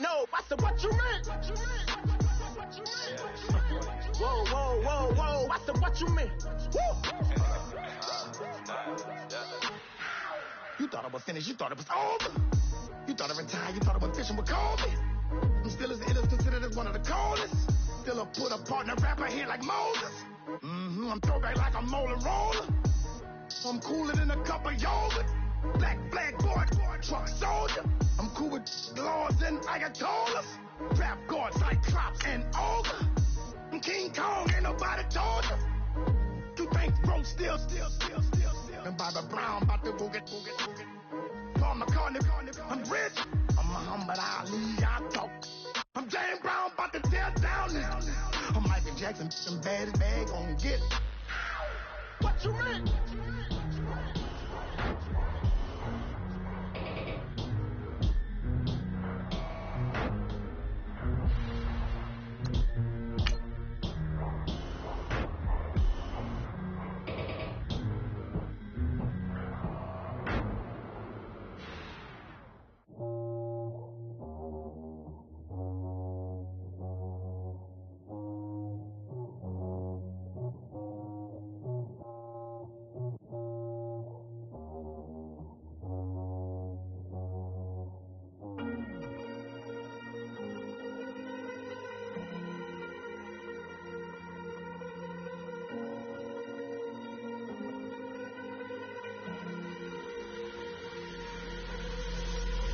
No, I said, what you mean? Whoa, I said, what you mean? You thought I was finished, you thought it was over. You thought I retired, you thought I was fishing with Kobe. I'm still as ill as considered as one of the coldest. Still a put apart in a rapper here like Moses. I'm throwback like a molar roller. I'm cooler than a cup of yogurt. Black flag boy, truck soldier. I'm cool with lords and ayatollahs. Rap gods like Cyclops and Ogre. I'm King Kong, ain't nobody told you. You think Rome still. And Bobby Brown about to go get. Paul McCartney, I'm rich. I'm Muhammad Ali, I talk. I'm James Brown, about to tear down now. I'm Michael Jackson, some bad gon' get. What you mean?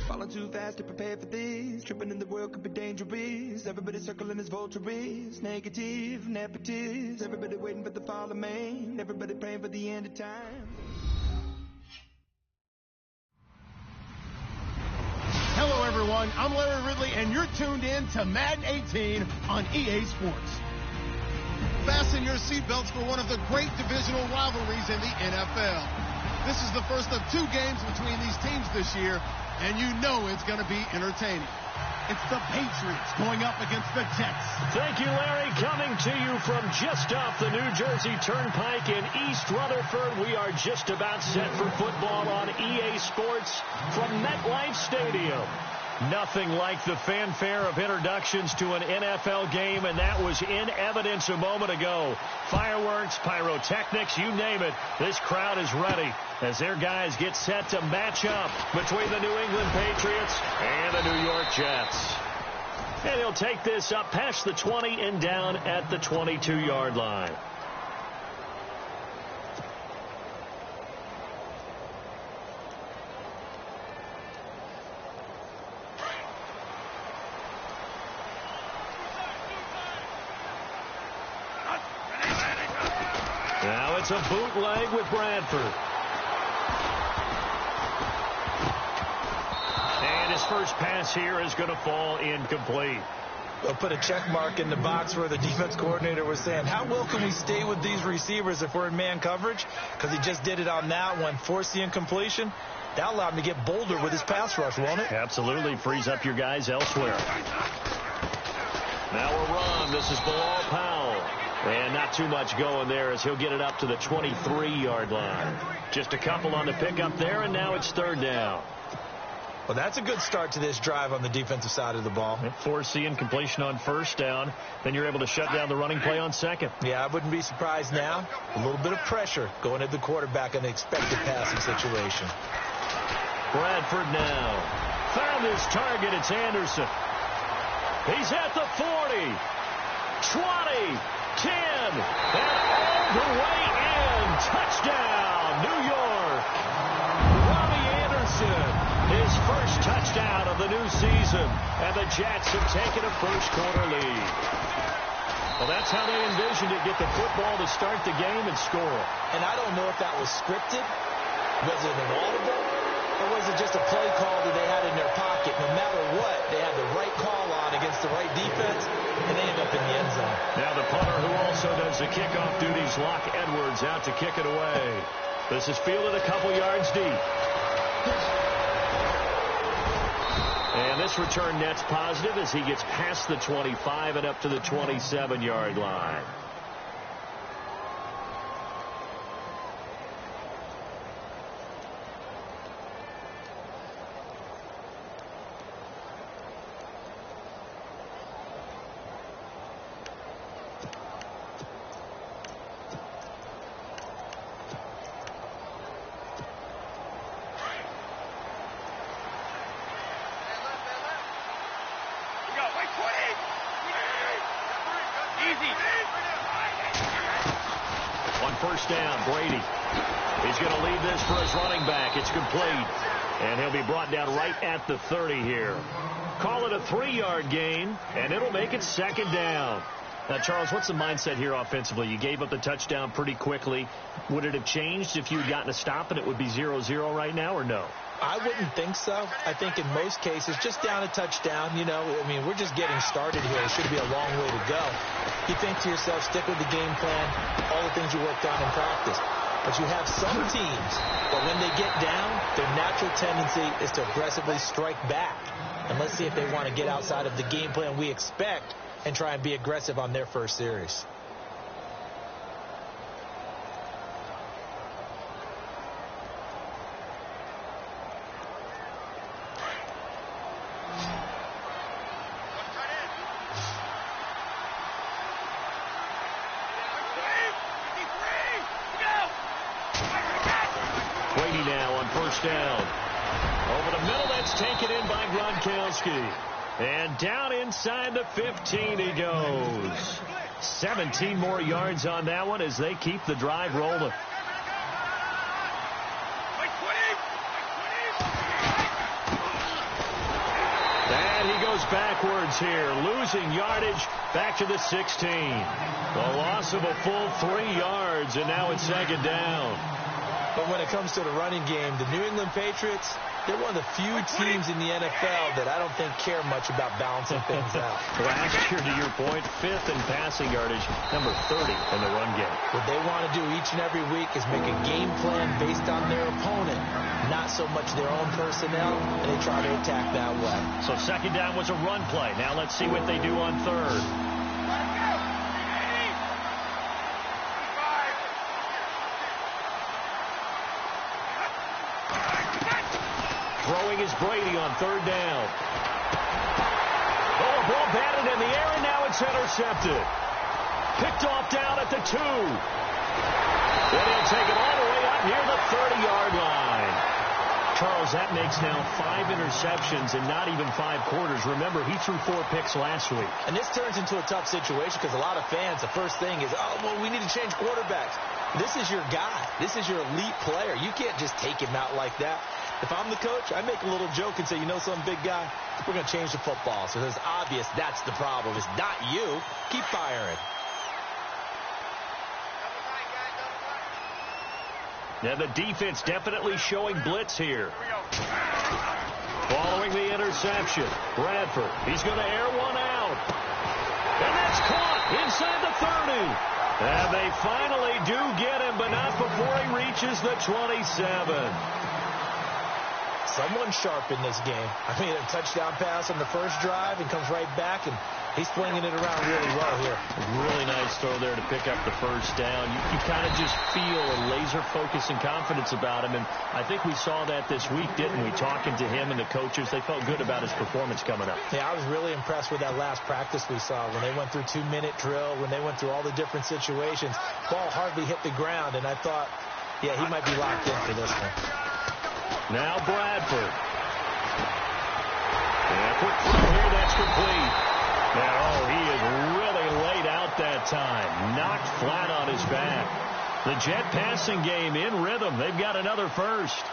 Falling too fast to prepare for this. Tripping in the world could be dangerous. Everybody circling as vultures. Negative, nepotist. Everybody waiting for the fall of man. Everybody praying for the end of time. Hello, everyone. I'm Larry Ridley, and you're tuned in to Madden 18 on EA Sports. Fasten your seatbelts for one of the great divisional rivalries in the NFL. This is the first of 2 games between these teams this year, and you know it's going to be entertaining. It's the Patriots going up against the Jets. Thank you, Larry. Coming to you from just off the New Jersey Turnpike in East Rutherford, we are just about set for football on EA Sports from MetLife Stadium. Nothing like the fanfare of introductions to an NFL game, and that was in evidence a moment ago. Fireworks, pyrotechnics, you name it. This crowd is ready as their guys get set to match up between the New England Patriots and the New York Jets. And he'll take this up past the 20 and down at the 22-yard line. Now it's a bootleg with Bradford. And his first pass here is going to fall incomplete. They'll put a check mark in the box where the defense coordinator was saying, how well can we stay with these receivers if we're in man coverage? Because he just did it on that one, forced the incompletion. That allowed him to get bolder with his pass rush, won't it? Absolutely. Frees up your guys elsewhere. Now a run. This is Bilal Powell. And not too much going there as he'll get it up to the 23-yard line. Just a couple on the pickup there, and now it's third down. Well, that's a good start to this drive on the defensive side of the ball. Force the incompletion on first down. Then you're able to shut down the running play on second. Yeah, I wouldn't be surprised now. A little bit of pressure going at the quarterback in the expected passing situation. Bradford now. Found his target. It's Anderson. He's at the 40. 20. 10, and all the way in. Touchdown, New York. Robbie Anderson, his first touchdown of the new season, and the Jets have taken a first-quarter lead. Well, that's how they envisioned it, get the football to start the game and score. And I don't know if that was scripted. Was it an audible? Or was it just a play call that they had in their pocket? No matter what, they had the right call on against the right defense, and they end up in the end zone. Now the punter who also does the kickoff duties, Locke Edwards, out to kick it away. This is fielded a couple yards deep. And this return net's positive as he gets past the 25 and up to the 27-yard line. first down. Brady. He's going to lead this for his running back. It's complete. And he'll be brought down right at the 30 here. Call it a 3-yard gain, and it'll make it second down. Now, Charles, what's the mindset here offensively? You gave up the touchdown pretty quickly. Would it have changed if you had gotten a stop and it would be 0-0 right now, or no? I wouldn't think so. I think in most cases, just down a touchdown, you know, I mean, we're just getting started here. It should be a long way to go. You think to yourself, stick with the game plan, all the things you worked on in practice. But you have some teams that when they get down, their natural tendency is to aggressively strike back. And let's see if they want to get outside of the game plan we expect and try and be aggressive on their first series. Brady now on first down. Over the middle, that's taken in by Gronkowski. And down inside the 15 he goes. 17 more yards on that one as they keep the drive rolling. And he goes backwards here, losing yardage back to the 16. The loss of a full 3 yards, and now it's second down. But when it comes to the running game, the New England Patriots, they're one of the few teams in the NFL that I don't think care much about balancing things out. Last year, to your point, 5th in passing yardage, number 30 in the run game. What they want to do each and every week is make a game plan based on their opponent, not so much their own personnel, and they try to attack that way. So second down was a run play. Now let's see what they do on third. Throwing is Brady on third down. Oh, ball batted in the air, and now it's intercepted. Picked off down at the 2. Then he'll take it all the way up near the 30-yard line. Charles, that makes now 5 interceptions in not even 5 quarters. Remember, he threw 4 picks last week. And this turns into a tough situation because a lot of fans, the first thing is, oh, well, we need to change quarterbacks. This is your guy. This is your elite player. You can't just take him out like that. If I'm the coach, I make a little joke and say, you know something, big guy? We're going to change the football. So it's obvious that's the problem. It's not you. Keep firing. Now the defense definitely showing blitz here. Following the interception, Bradford. He's going to air one out. And that's caught inside the 30. And they finally do get him, but not before he reaches the 27. Someone's sharp in this game. I mean, a touchdown pass on the first drive and comes right back, and he's flinging it around really well here. Really nice throw there to pick up the first down. You kind of just feel a laser focus and confidence about him, and I think we saw that this week, didn't we? Talking to him and the coaches, they felt good about his performance coming up. Yeah, I was really impressed with that last practice we saw when they went through 2-minute drill, when they went through all the different situations. Ball hardly hit the ground, and I thought, yeah, he might be locked in for this one. Now Bradford. And a quick throw here, that's complete. Now, he is really laid out that time. Knocked flat on his back. The Jet passing game in rhythm. They've got another first.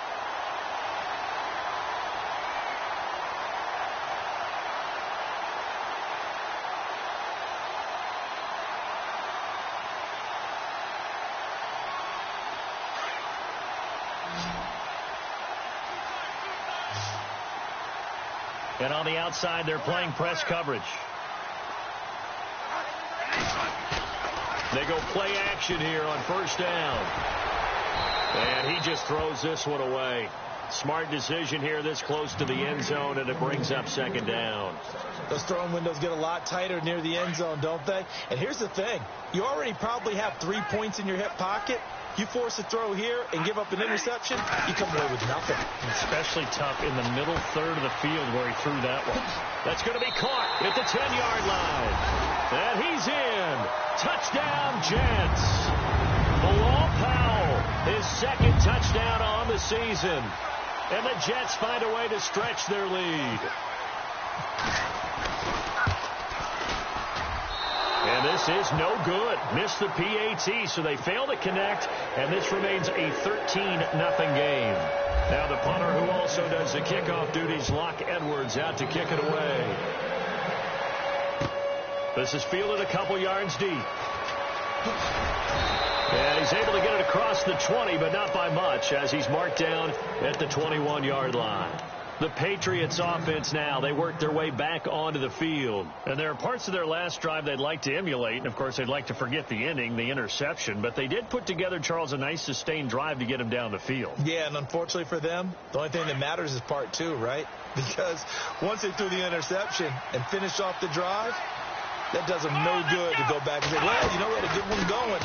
And on the outside, they're playing press coverage. They go play action here on first down. And he just throws this one away. Smart decision here this close to the end zone, and it brings up second down. Those throwing windows get a lot tighter near the end zone, don't they? And here's the thing. You already probably have 3 points in your hip pocket. You force a throw here and give up an interception, you come away with nothing. Especially tough in the middle third of the field where he threw that one. That's going to be caught at the 10-yard line. And he's in. Touchdown, Jets. Bilal Powell, his second touchdown on the season. And the Jets find a way to stretch their lead. And And this is no good. Missed the PAT, so they fail to connect, and this remains a 13-0 game. Now the punter, who also does the kickoff duties, Locke Edwards, out to kick it away. This is fielded a couple yards deep. And he's able to get it across the 20, but not by much, as he's marked down at the 21-yard line. The Patriots offense now, they work their way back onto the field. And there are parts of their last drive they'd like to emulate. And, of course, they'd like to forget the ending, the interception. But they did put together, Charles, a nice sustained drive to get him down the field. Yeah, and unfortunately for them, the only thing that matters is part two, right? Because once they threw the interception and finished off the drive, that does them no good to go back and say, well, you know, we had a good one going.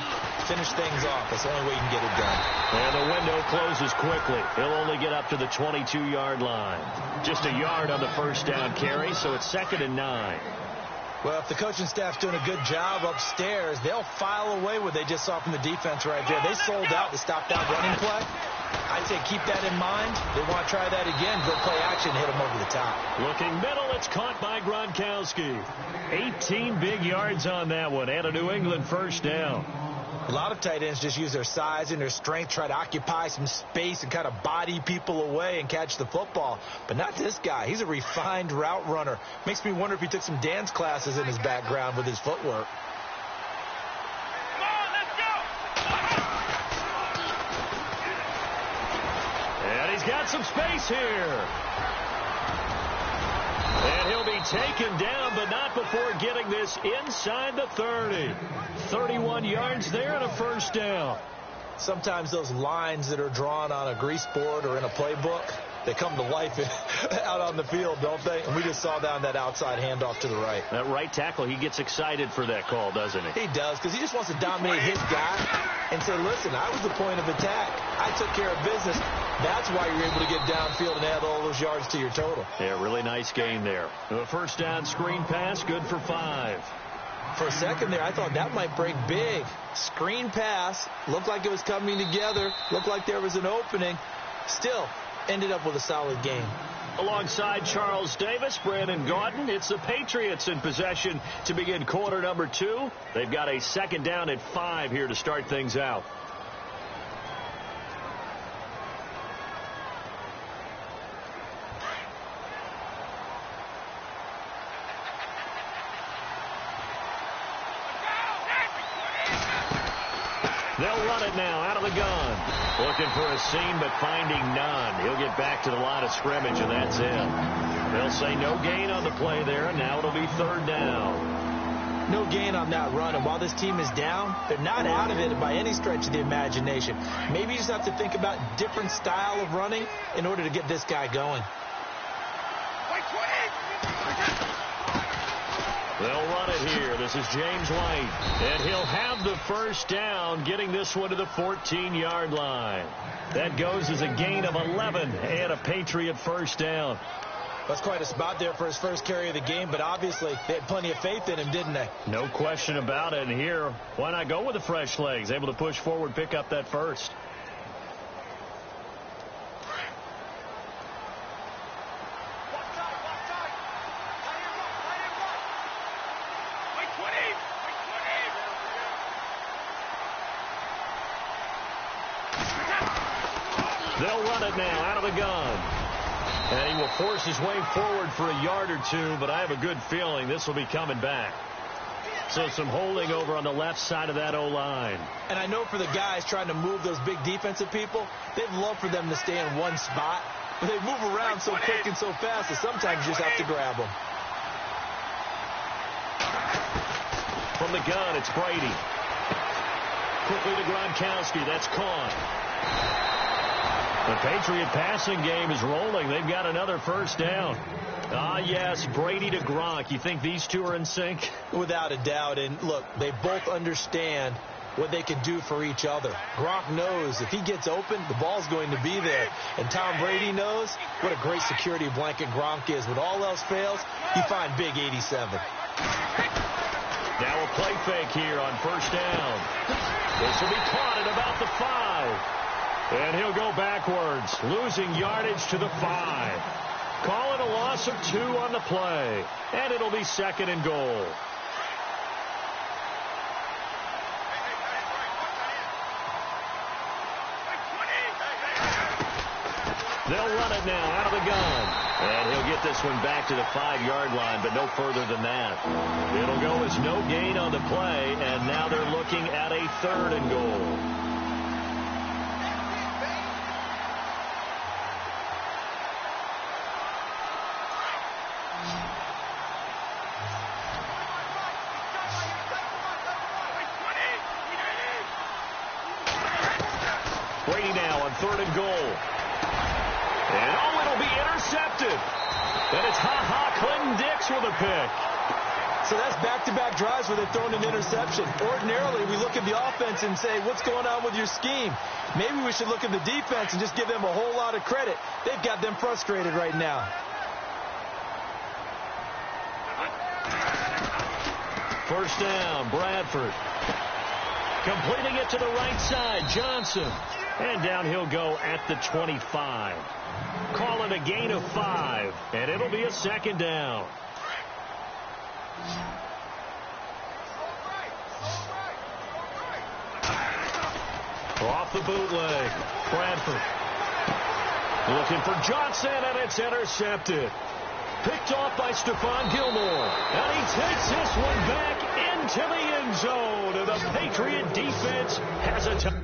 Finish things off. That's the only way you can get it done. And the window closes quickly. He'll only get up to the 22-yard line. Just a yard on the first down carry, so it's 2nd and 9. Well, if the coaching staff's doing a good job upstairs, they'll file away what they just saw from the defense right there. They sold out to stop that running play. I'd say keep that in mind. They want to try that again. Go play action, hit them over the top. Looking middle, it's caught by Gronkowski. 18 big yards on that one, and a New England first down. A lot of tight ends just use their size and their strength, try to occupy some space and kind of body people away and catch the football. But not this guy. He's a refined route runner. Makes me wonder if he took some dance classes in his background with his footwork. And he's got some space here. And he'll be taken down, but not before getting this inside the 30. 31 yards there and a first down. Sometimes those lines that are drawn on a grease board or in a playbook, they come to life out on the field, don't they? And we just saw down that outside handoff to the right. That right tackle, he gets excited for that call, doesn't he? He does, because he just wants to dominate his guy and say, listen, I was the point of attack. I took care of business. That's why you're able to get downfield and add all those yards to your total. Yeah, really nice gain there. A first down screen pass, good for 5. For a second there, I thought that might break big. Screen pass, looked like it was coming together, looked like there was an opening. Still, ended up with a solid game. Alongside Charles Davis, Brandon Gaudin, it's the Patriots in possession to begin quarter number 2. They've got a second down at 5 here to start things out. They'll run it now out of the gun. Looking for a seam, but finding none. He'll get back to the line of scrimmage, and that's it. They'll say no gain on the play there, and now it'll be 3rd down. No gain on that run, and while this team is down, they're not out of it by any stretch of the imagination. Maybe you just have to think about different style of running in order to get this guy going. They'll run it here. This is James White. And he'll have the first down, getting this one to the 14-yard line. That goes as a gain of 11 and a Patriot first down. That's quite a spot there for his first carry of the game, but obviously they had plenty of faith in him, didn't they? No question about it. And here, why not go with the fresh legs? Able to push forward, pick up that first. They'll run it now out of the gun. And he will force his way forward for a yard or two, but I have a good feeling this will be coming back. So some holding over on the left side of that O-line. And I know for the guys trying to move those big defensive people, they'd love for them to stay in one spot. But they move around so quick and so fast that sometimes you just have to grab them. From the gun, it's Brady. Quickly to Gronkowski. That's caught. The Patriot passing game is rolling. They've got another first down. Ah, yes, Brady to Gronk. You think these two are in sync? Without a doubt. And, look, they both understand what they can do for each other. Gronk knows if he gets open, the ball's going to be there. And Tom Brady knows what a great security blanket Gronk is. When all else fails, you find Big 87. Now a play fake here on first down. This will be caught at about the 5. And he'll go backwards, losing yardage to the 5. Call it a loss of 2 on the play. And it'll be 2nd and goal. They'll run it now out of the gun. And he'll get this one back to the 5-yard line, but no further than that. It'll go as no gain on the play, and now they're looking at a 3rd and goal. Brady now on 3rd and goal. And, it'll be intercepted. And it's Clinton-Dix with a pick. So that's back-to-back drives where they've thrown an interception. Ordinarily, we look at the offense and say, what's going on with your scheme? Maybe we should look at the defense and just give them a whole lot of credit. They've got them frustrated right now. First down, Bradford. Completing it to the right side, Johnson. And down he'll go at the 25. Call it a gain of 5, and it'll be a 2nd down. Off the bootleg, Bradford. Looking for Johnson, and it's intercepted. Picked off by Stephon Gilmore. And he takes this one back into the end zone. And the Patriot defense has a time.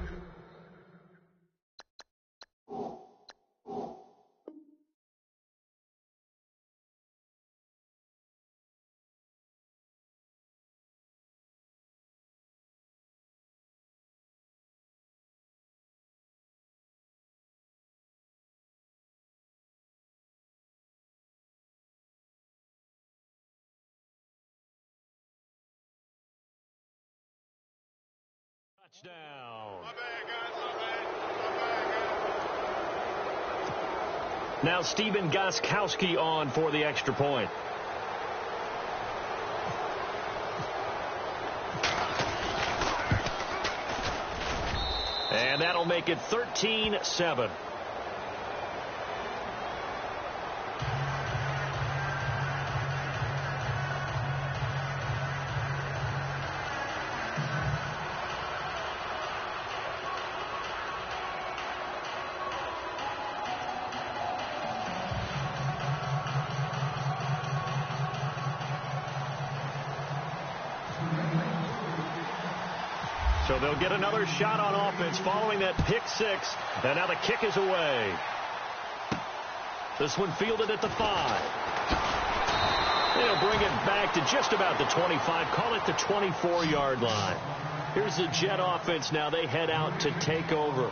Touchdown. Now Stephen Gostkowski on for the extra point. And that'll make it 13-7. So they'll get another shot on offense following that pick 6. And now the kick is away. This one fielded at the 5. They'll bring it back to just about the 25. Call it the 24-yard line. Here's the Jet offense now. They head out to take over.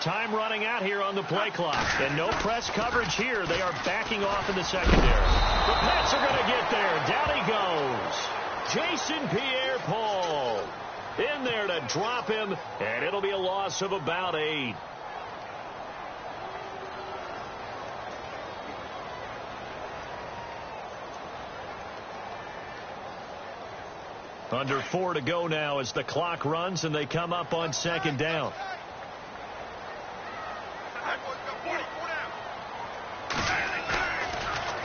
Time running out here on the play clock. And no press coverage here. They are backing off in the secondary. The Pats are going to get there. Down he goes. Jason Pierre-Paul in there to drop him. And it'll be a loss of about 8. Under 4 to go now as the clock runs and they come up on 2nd down.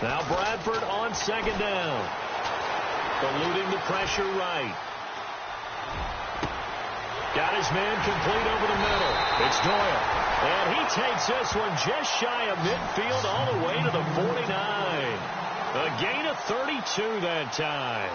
Now Bradford on 2nd down. Eluding the pressure right. Got his man complete over the middle. It's Doyle. And he takes this one just shy of midfield all the way to the 49. A gain of 32 that time.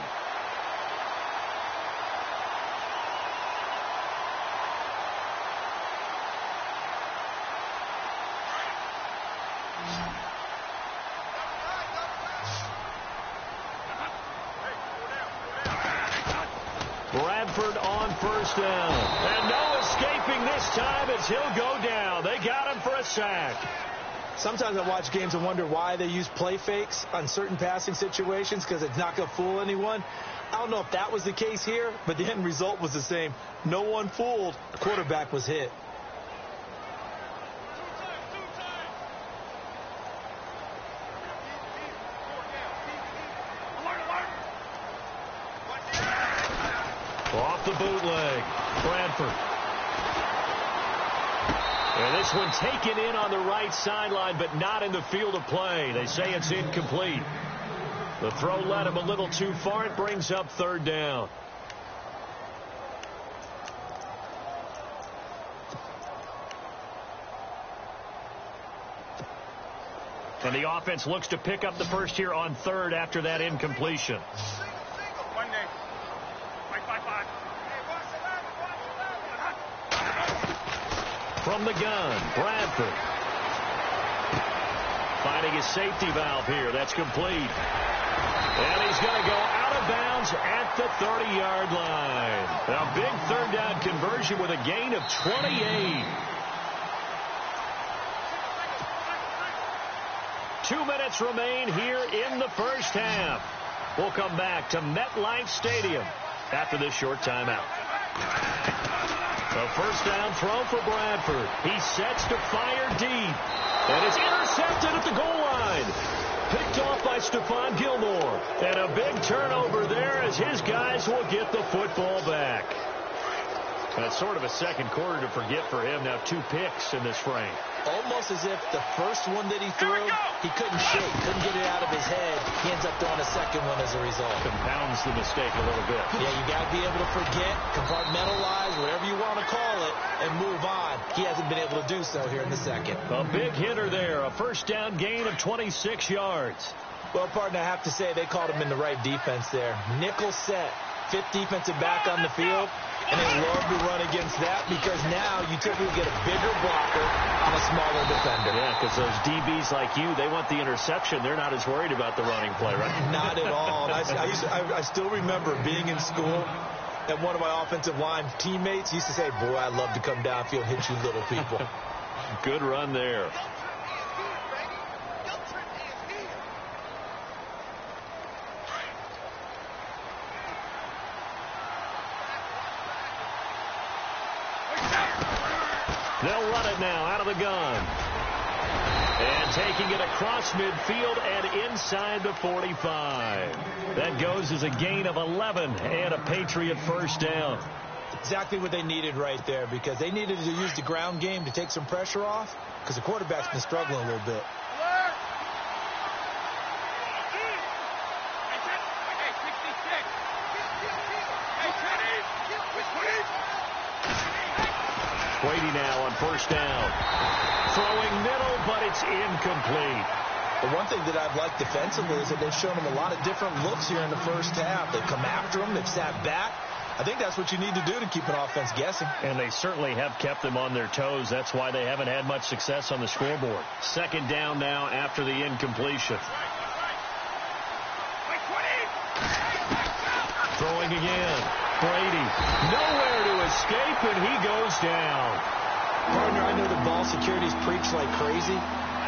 Bradford on 1st down. And no escaping this time as he'll go down. They got him for a sack. Sometimes I watch games and wonder why they use play fakes on certain passing situations because it's not going to fool anyone. I don't know if that was the case here, but the end result was the same. No one fooled. The quarterback was hit. Off the bootleg, Bradford. And this one taken in on the right sideline, but not in the field of play. They say it's incomplete. The throw led him a little too far. It brings up third down. And the offense looks to pick up the first here on third after that incompletion. From the gun, Bradford. Finding his safety valve here. That's complete. And he's going to go out of bounds at the 30-yard line. A big third down conversion with a gain of 28. 2 minutes remain here in the first half. We'll come back to MetLife Stadium after this short timeout. The first down throw for Bradford. He sets to fire deep. And it's intercepted at the goal line. Picked off by Stephon Gilmore. And a big turnover there as his guys will get the football back. And it's sort of a second quarter to forget for him. Now 2 picks in this frame. Almost as if the first one that he threw, he couldn't shake, couldn't get it out of his head. He ends up throwing a second one as a result. Compounds the mistake a little bit. Yeah, you got to be able to forget, compartmentalize, whatever you want to call it, and move on. He hasn't been able to do so here in the second. A big hitter there, a first down gain of 26 yards. Well, partner, I have to say they called him in the right defense there. Nickel set, 5th defensive back on the field. And they love to run against that because now you typically get a bigger blocker on a smaller defender. Yeah, because those DBs like you, they want the interception. They're not as worried about the running play, right? Not at all. I still remember being in school, and one of my offensive line teammates used to say, boy, I'd love to come downfield and hit you little people. Good run there. They'll run it now out of the gun. And taking it across midfield and inside the 45. That goes as a gain of 11 and a Patriot first down. Exactly what they needed right there because they needed to use the ground game to take some pressure off because the quarterback's been struggling a little bit. Brady now on first down. Throwing middle, but it's incomplete. The one thing that I've liked defensively is that they've shown him a lot of different looks here in the first half. They've come after him. They've sat back. I think that's what you need to do to keep an offense guessing. And they certainly have kept them on their toes. That's why they haven't had much success on the scoreboard. Second down now after the incompletion. Throwing again. Brady nowhere to escape, and he goes down. Partner, I know the ball security's preached like crazy,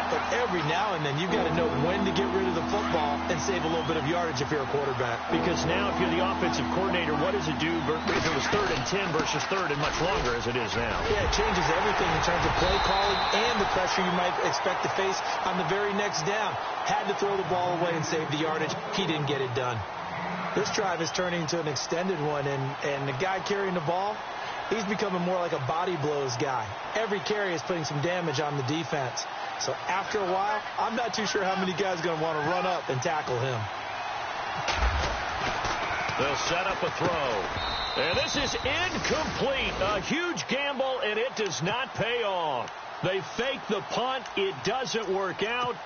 but every now and then you've got to know when to get rid of the football and save a little bit of yardage if you're a quarterback. Because now if you're the offensive coordinator, what does it do if it was 3rd and 10 versus 3rd and much longer as it is now? Yeah, it changes everything in terms of play calling and the pressure you might expect to face on the very next down. Had to throw the ball away and save the yardage. He didn't get it done. This drive is turning into an extended one, and the guy carrying the ball, he's becoming more like a body blows guy. Every carry is putting some damage on the defense. So after a while, I'm not too sure how many guys are going to want to run up and tackle him. They'll set up a throw. And this is incomplete. A huge gamble, and it does not pay off. They fake the punt. It doesn't work out.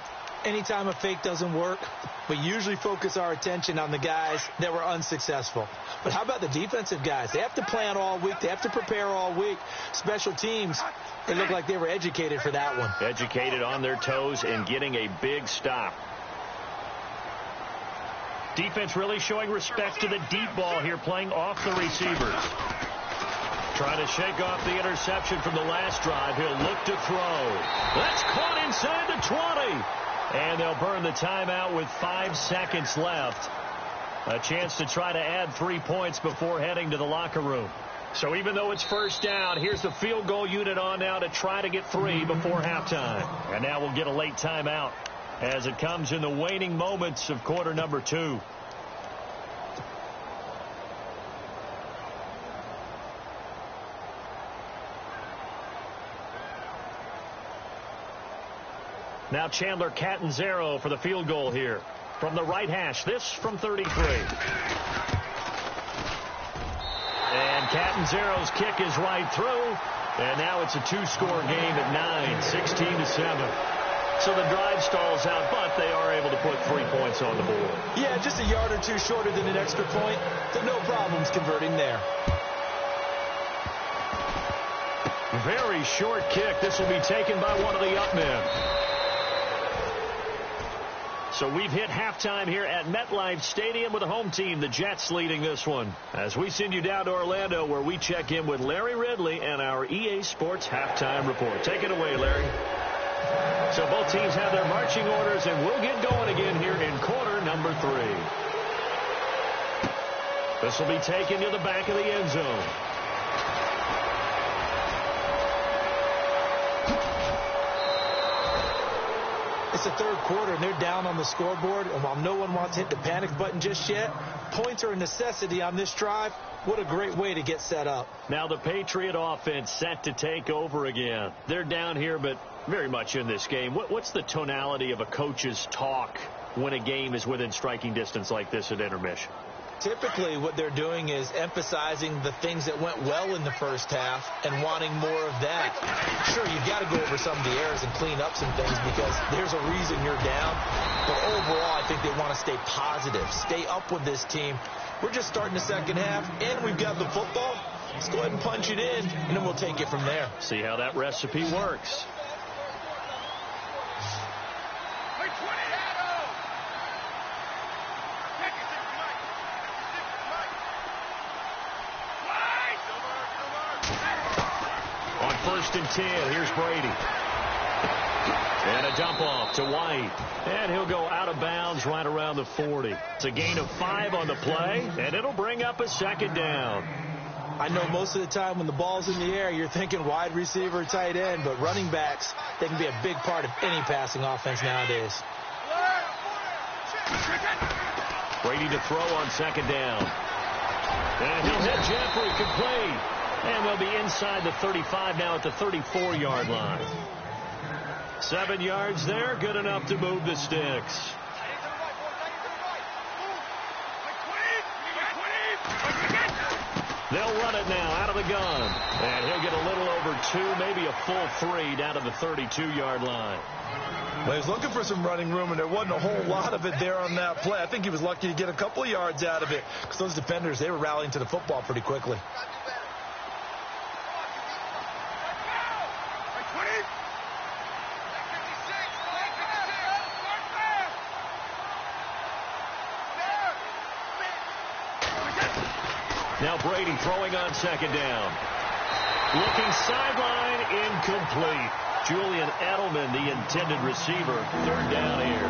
Anytime a fake doesn't work, we usually focus our attention on the guys that were unsuccessful. But how about the defensive guys? They have to plan all week. They have to prepare all week. Special teams, they look like they were educated for that one. Educated on their toes and getting a big stop. Defense really showing respect to the deep ball here, playing off the receivers. Trying to shake off the interception from the last drive. He'll look to throw. That's caught inside the 20. And they'll burn the timeout with 5 seconds left. A chance to try to add 3 points before heading to the locker room. So even though it's first down, here's the field goal unit on now to try to get 3 before halftime. And now we'll get a late timeout as it comes in the waning moments of quarter number 2. Now Chandler Catanzaro for the field goal here. From the right hash, this from 33. And Catanzaro's kick is right through. And now it's a 2-score game at 9, 16-7. So the drive stalls out, but they are able to put 3 points on the board. Yeah, just a yard or two shorter than an extra point. So no problems converting there. Very short kick. This will be taken by one of the up men. So we've hit halftime here at MetLife Stadium with the home team, the Jets, leading this one. As we send you down to Orlando, where we check in with Larry Ridley and our EA Sports halftime report. Take it away, Larry. So both teams have their marching orders, and we'll get going again here in quarter number 3. This will be taken to the back of the end zone. It's the third quarter, and they're down on the scoreboard. And while no one wants to hit the panic button just yet, points are a necessity on this drive. What a great way to get set up. Now the Patriot offense set to take over again. They're down here, but very much in this game. What's the tonality of a coach's talk when a game is within striking distance like this at intermission? Typically, what they're doing is emphasizing the things that went well in the first half and wanting more of that. Sure, you've got to go over some of the errors and clean up some things because there's a reason you're down. But overall, I think they want to stay positive, stay up with this team. We're just starting the second half, and we've got the football. Let's go ahead and punch it in, and then we'll take it from there. See how that recipe works. On 1st and 10, here's Brady. And a dump off to White. And he'll go out of bounds right around the 40. It's a gain of 5 on the play, and it'll bring up a second down. I know most of the time when the ball's in the air, you're thinking wide receiver, tight end, but running backs, they can be a big part of any passing offense nowadays. Brady to throw on second down. And he'll hit Jeffrey complete. And they'll be inside the 35 now at the 34-yard line. 7 yards there, good enough to move the sticks. They'll run it now out of the gun. And he'll get a little over 2, maybe a full 3 down to the 32-yard line. Well, he was looking for some running room, and there wasn't a whole lot of it there on that play. I think he was lucky to get a couple of yards out of it because those defenders, they were rallying to the football pretty quickly. Now Brady throwing on second down. Looking sideline, incomplete. Julian Edelman, the intended receiver, third down here.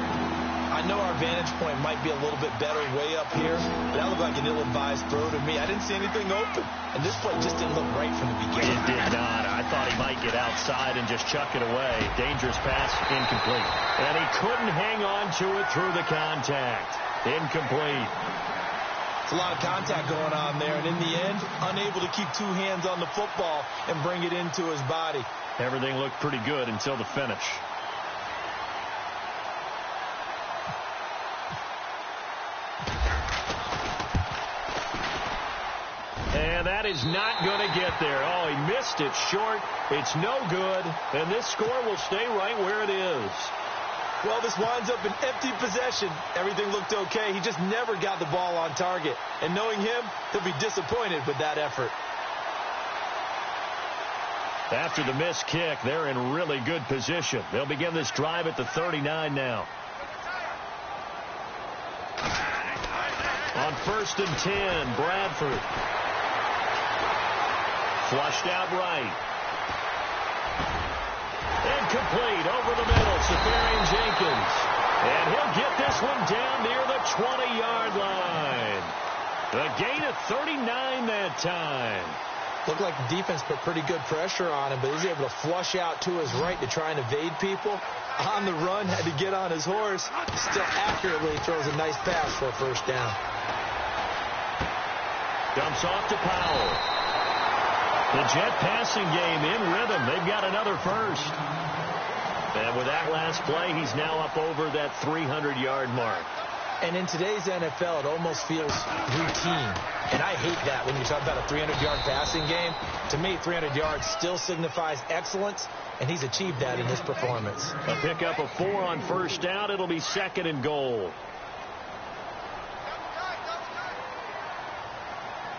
I know our vantage point might be a little bit better way up here, but that looked like an ill-advised throw to me. I didn't see anything open, and this play just didn't look right from the beginning. It did not. I thought he might get outside and just chuck it away. Dangerous pass, incomplete. And he couldn't hang on to it through the contact. Incomplete. It's a lot of contact going on there, and in the end, unable to keep 2 hands on the football and bring it into his body. Everything looked pretty good until the finish. And that is not going to get there. Oh, he missed it short. It's no good, and this score will stay right where it is. Well, this winds up an empty possession. Everything looked okay. He just never got the ball on target. And knowing him, he'll be disappointed with that effort. After the missed kick, they're in really good position. They'll begin this drive at the 39 now. On 1st and 10, Bradford. Flushed out right. Incomplete over the middle. Safarian-Jenkins. And he'll get this one down near the 20-yard line. A gain of 39 that time. Looked like the defense put pretty good pressure on him, but he's able to flush out to his right to try and evade people. On the run, had to get on his horse. Still accurately throws a nice pass for a first down. Dumps off to Powell. The Jet passing game in rhythm. They've got another first. And with that last play, he's now up over that 300-yard mark. And in today's NFL, it almost feels routine. And I hate that when you talk about a 300-yard passing game. To me, 300 yards still signifies excellence, and he's achieved that in this performance. A pickup of 4 on first down. It'll be 2nd and goal.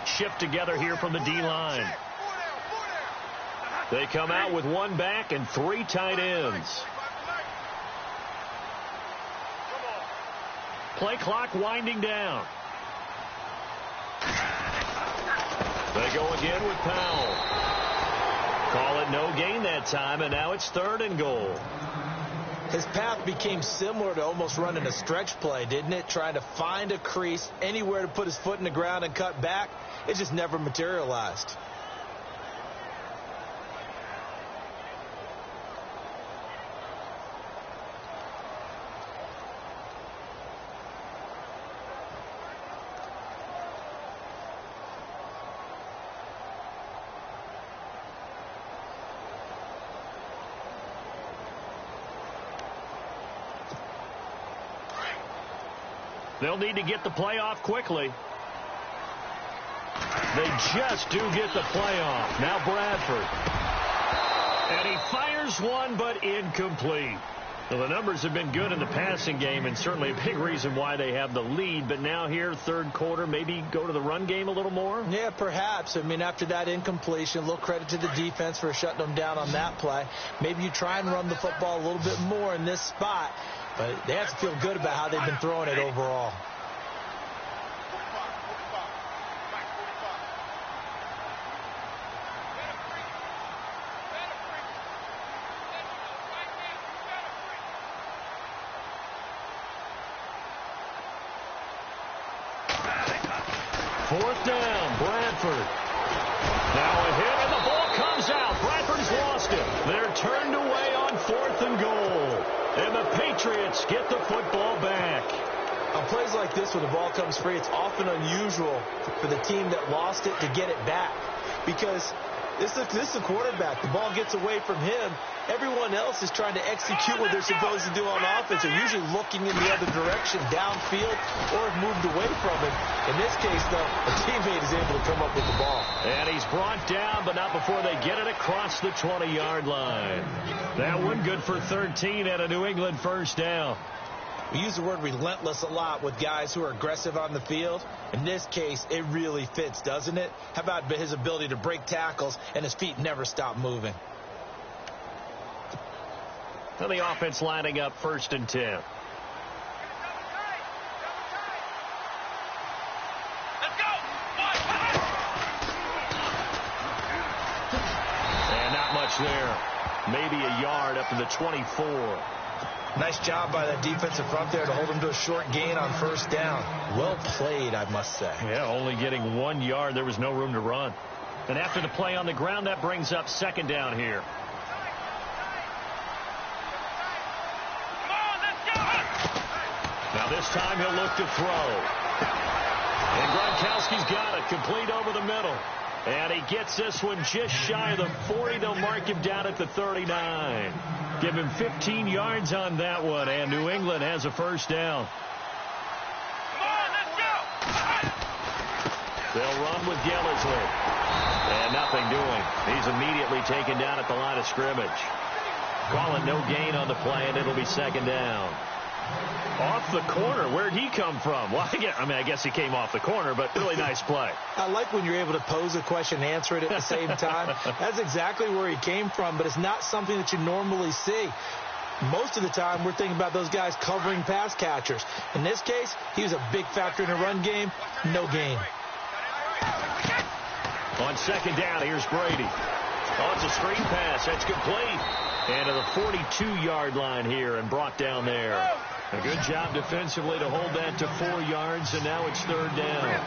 Shift together here from the D-line. They come out with 1 back and 3 tight ends. Play clock winding down. They go again with Powell. Call it no gain that time, and now it's 3rd and goal. His path became similar to almost running a stretch play, didn't it? Trying to find a crease, anywhere to put his foot in the ground and cut back. It just never materialized. They'll need to get the play off quickly. They just do get the play off. Now Bradford. And he fires one, but incomplete. Well, the numbers have been good in the passing game, and certainly a big reason why they have the lead. But now here, 3rd quarter, maybe go to the run game a little more? Yeah, perhaps. I mean, after that incompletion, a little credit to the defense for shutting them down on that play. Maybe you try and run the football a little bit more in this spot. But they have to feel good about how they've been throwing it overall. Fourth down, Bradford. Now a hit, and the ball comes out. Bradford's lost it. They're turned away on 4th and goal. And the Patriots get the football back. On plays like this where the ball comes free, it's often unusual for the team that lost it to get it back. Because this is a quarterback. The ball gets away from him. Everyone else is trying to execute what they're supposed to do on offense. They're usually looking in the other direction, downfield, or have moved away from him. In this case, though, a teammate is able to come up with the ball. And he's brought down, but not before they get it across the 20-yard line. That one good for 13 at a New England first down. We use the word relentless a lot with guys who are aggressive on the field. In this case, it really fits, doesn't it? How about his ability to break tackles and his feet never stop moving? And the offense lining up 1st and 10. Let's go! And not much there. Maybe a yard up to the 24. Nice job by that defensive front there to hold him to a short gain on first down. Well played, I must say. Yeah, only getting 1 yard. There was no room to run. And after the play on the ground, that brings up 2nd down here. Now this time he'll look to throw. And Gronkowski's got it. Complete over the middle. And he gets this one just shy of the 40. They'll mark him down at the 39. Give him 15 yards on that one. And New England has a first down. Come on, let's go! They'll run with Gillislee. And nothing doing. He's immediately taken down at the line of scrimmage. Call it no gain on the play, and it'll be 2nd down. Off the corner. Where'd he come from? Well, I guess he came off the corner, but really nice play. I like when you're able to pose a question and answer it at the same time. That's exactly where he came from, but it's not something that you normally see. Most of the time, we're thinking about those guys covering pass catchers. In this case, he was a big factor in the run game. No gain. On second down, here's Brady. Oh, it's a screen pass. That's complete. And to the 42-yard line here and brought down there. A good job defensively to hold that to 4 yards, and now it's third down.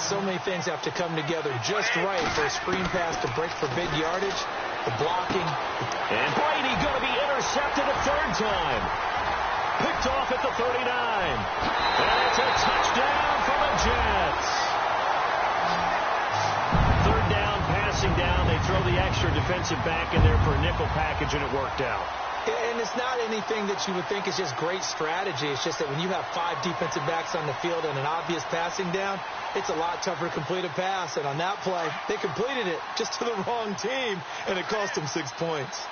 So many things have to come together just right for a screen pass to break for big yardage, the blocking. And Brady going to be intercepted a third time. Picked off at the 39. And it's a touchdown for the Jets. Third down, passing down. They throw the extra defensive back in there for a nickel package, and it worked out. And it's not anything that you would think is just great strategy. It's just that when you have 5 defensive backs on the field and an obvious passing down, it's a lot tougher to complete a pass. And on that play, they completed it just to the wrong team, and it cost them 6 points.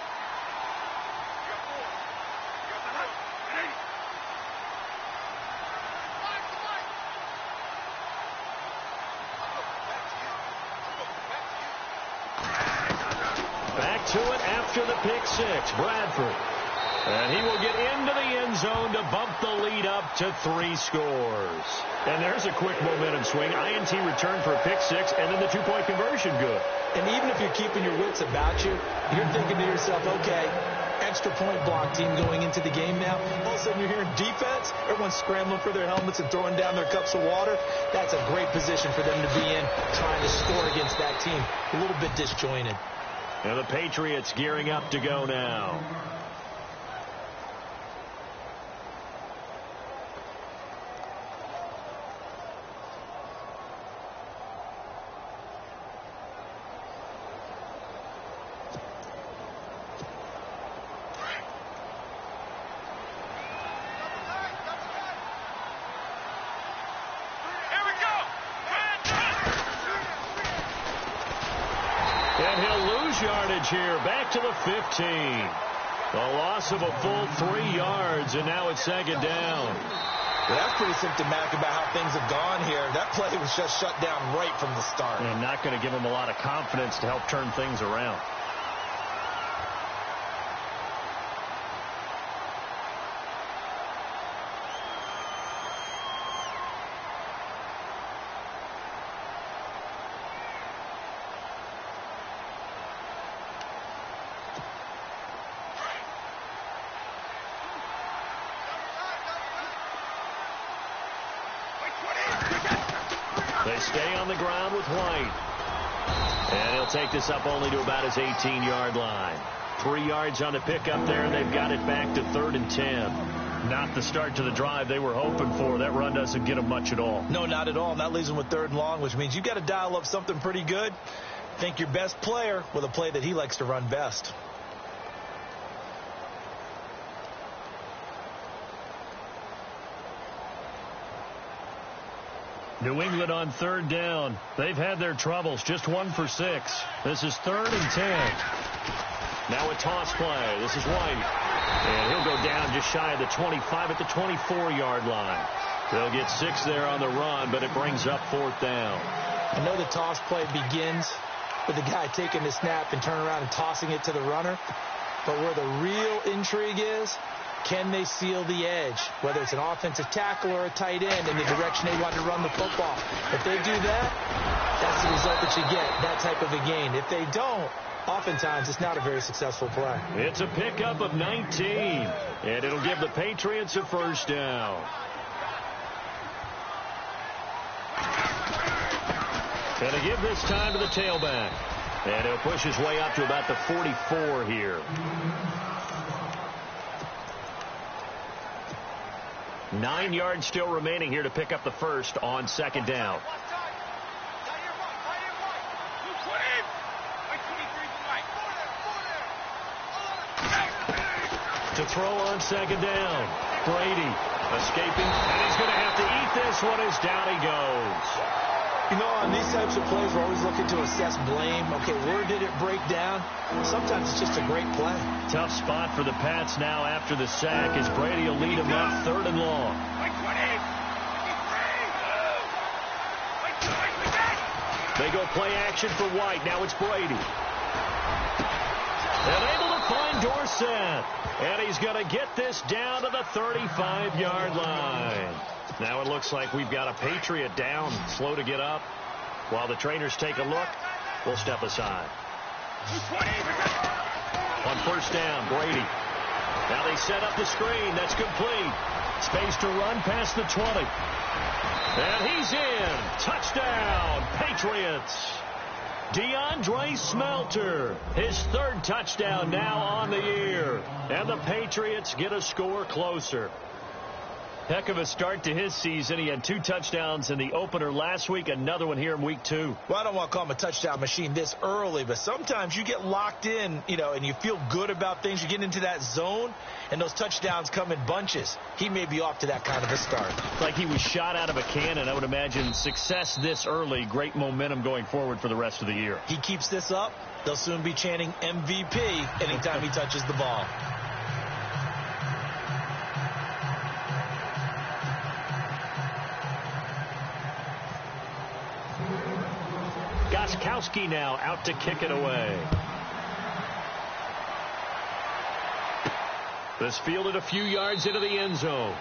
Back to it after the pick six, Bradford. And he will get into the end zone to bump the lead up to 3 scores. And there's a quick momentum swing. INT return for a pick six, and then the 2-point conversion good. And even if you're keeping your wits about you, you're thinking to yourself, okay, extra point block team going into the game now. All of a sudden you're hearing defense. Everyone's scrambling for their helmets and throwing down their cups of water. That's a great position for them to be in, trying to score against that team. A little bit disjointed. And the Patriots gearing up to go now. And he'll lose yardage here, back to the 15. A loss of a full 3 yards, and now it's second down. Well, that's pretty symptomatic about how things have gone here. That play was just shut down right from the start. And not going to give him a lot of confidence to help turn things around. They stay on the ground with White. And he'll take this up only to about his 18-yard line. 3 yards on the pickup there, and they've got it back to 3rd and 10. Not the start to the drive they were hoping for. That run doesn't get them much at all. No, not at all. That leaves them with 3rd and long, which means you've got to dial up something pretty good. Think your best player with a play that he likes to run best. New England on 3rd down. They've had their troubles. Just 1 for 6. This is 3rd and 10. Now a toss play. This is White. And he'll go down just shy of the 25 at the 24-yard line. They'll get 6 there on the run, but it brings up 4th down. I know the toss play begins with the guy taking the snap and turning around and tossing it to the runner. But where the real intrigue is, can they seal the edge, whether it's an offensive tackle or a tight end in the direction they want to run the football? If they do that, that's the result that you get, that type of a gain. If they don't, oftentimes it's not a very successful play. It's a pickup of 19, and it'll give the Patriots a 1st down. And to give this time to the tailback. And he'll push his way up to about the 44 here. 9 yards still remaining here to pick up the 1st on 2nd down. To throw on 2nd down. Brady escaping, and he's going to have to eat this one as down he goes. You know, on these types of plays, we're always looking to assess blame. Okay, where did it break down? Sometimes it's just a great play. Tough spot for the Pats now after the sack as Brady will lead them up 3rd and long. They go play action for White. Now it's Brady. And able to find Dorsett. And he's going to get this down to the 35-yard line. Now it looks like we've got a Patriot down, slow to get up. While the trainers take a look, will step aside. On first down, Brady. Now they set up the screen. That's complete. Space to run past the 20. And he's in. Touchdown, Patriots. DeAndre Smelter, his third touchdown now on the year. And the Patriots get a score closer. Heck of a start to his season. He had 2 touchdowns in the opener last week, another one here in week 2. Well, I don't want to call him a touchdown machine this early, but sometimes you get locked in, and you feel good about things. You get into that zone, and those touchdowns come in bunches. He may be off to that kind of a start. Like he was shot out of a cannon. I would imagine success this early, great momentum going forward for the rest of the year. He keeps this up, they'll soon be chanting MVP anytime he touches the ball. Gostkowski now out to kick it away. This fielded a few yards into the end zone.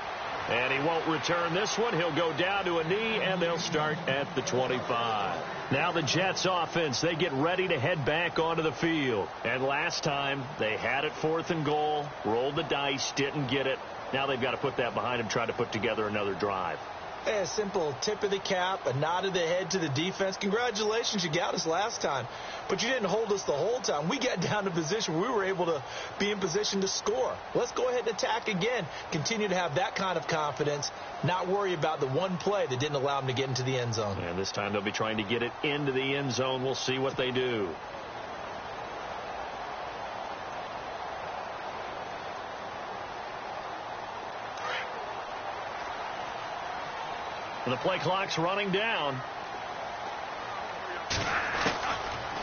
And he won't return this one. He'll go down to a knee, and they'll start at the 25. Now the Jets offense, they get ready to head back onto the field. And last time, they had it 4th and goal, rolled the dice, didn't get it. Now they've got to put that behind them, try to put together another drive. A simple tip of the cap, a nod of the head to the defense. Congratulations, you got us last time. But you didn't hold us the whole time. We got down to position where we were able to be in position to score. Let's go ahead and attack again. Continue to have that kind of confidence. Not worry about the one play that didn't allow them to get into the end zone. And this time they'll be trying to get it into the end zone. We'll see what they do. The play clock's running down.